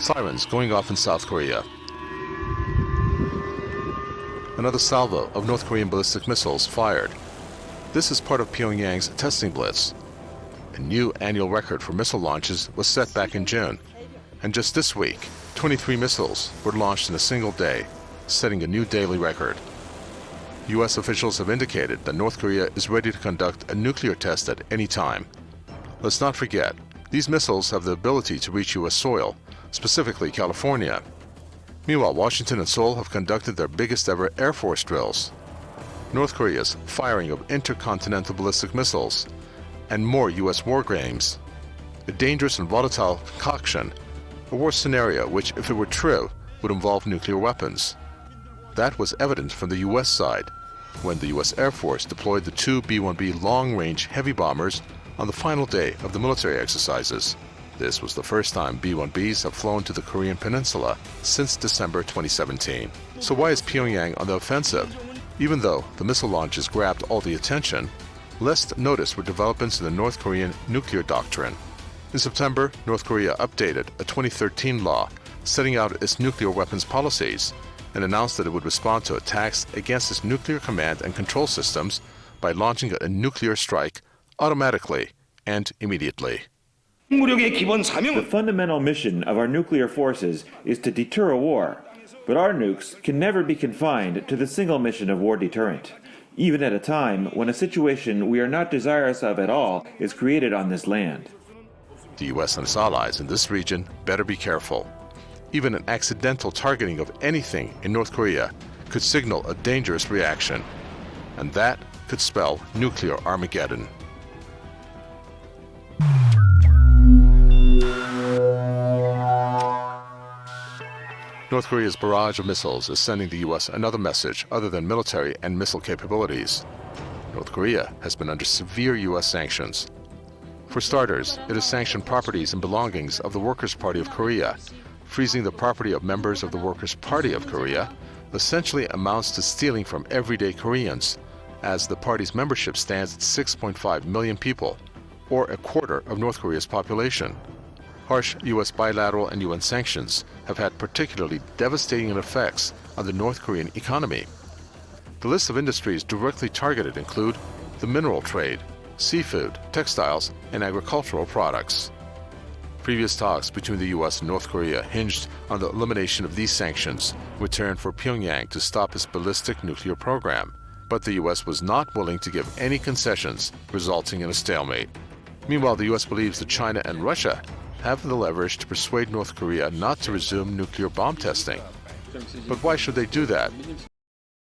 Sirens going off in South Korea. Another salvo of North Korean ballistic missiles fired. This is part of Pyongyang's testing blitz. A new annual record for missile launches was set back in June, and just this week, 23 missiles were launched in a single day, setting a new daily record. U.S. officials have indicated that North Korea is ready to conduct a nuclear test at any time. Let's not forget, these missiles have the ability to reach U.S. soil, specifically California. Meanwhile, Washington and Seoul have conducted their biggest ever Air Force drills. North Korea's firing of intercontinental ballistic missiles and more U.S. war games. A dangerous and volatile concoction, a war scenario which, if it were true, would involve nuclear weapons. That was evident from the U.S. side when the U.S. Air Force deployed the two B-1B long-range heavy bombers on the final day of the military exercises. This was the first time B-1Bs have flown to the Korean Peninsula since December 2017. So why is Pyongyang on the offensive? Even though the missile launches grabbed all the attention, less notice were developments in the North Korean nuclear doctrine. In September, North Korea updated a 2013 law setting out its nuclear weapons policies and announced that it would respond to attacks against its nuclear command and control systems by launching a nuclear strike automatically and immediately. The fundamental mission of our nuclear forces is to deter a war, but our nukes can never be confined to the single mission of war deterrent, even at a time when a situation we are not desirous of at all is created on this land. The U.S. and its allies in this region better be careful. Even an accidental targeting of anything in North Korea could signal a dangerous reaction, and that could spell nuclear Armageddon. North Korea's barrage of missiles is sending the U.S. another message other than military and missile capabilities. North Korea has been under severe U.S. sanctions. For starters, it has sanctioned properties and belongings of the Workers' Party of Korea. Freezing the property of members of the Workers' Party of Korea essentially amounts to stealing from everyday Koreans, as the party's membership stands at 6.5 million people, or a quarter of North Korea's population. Harsh U.S. bilateral and UN sanctions have had particularly devastating effects on the North Korean economy. The list of industries directly targeted include the mineral trade, seafood, textiles, and agricultural products. Previous talks between the U.S. and North Korea hinged on the elimination of these sanctions in return for Pyongyang to stop its ballistic nuclear program, but the U.S. was not willing to give any concessions, resulting in a stalemate. Meanwhile, the U.S. believes that China and Russia have the leverage to persuade North Korea not to resume nuclear bomb testing. But why should they do that?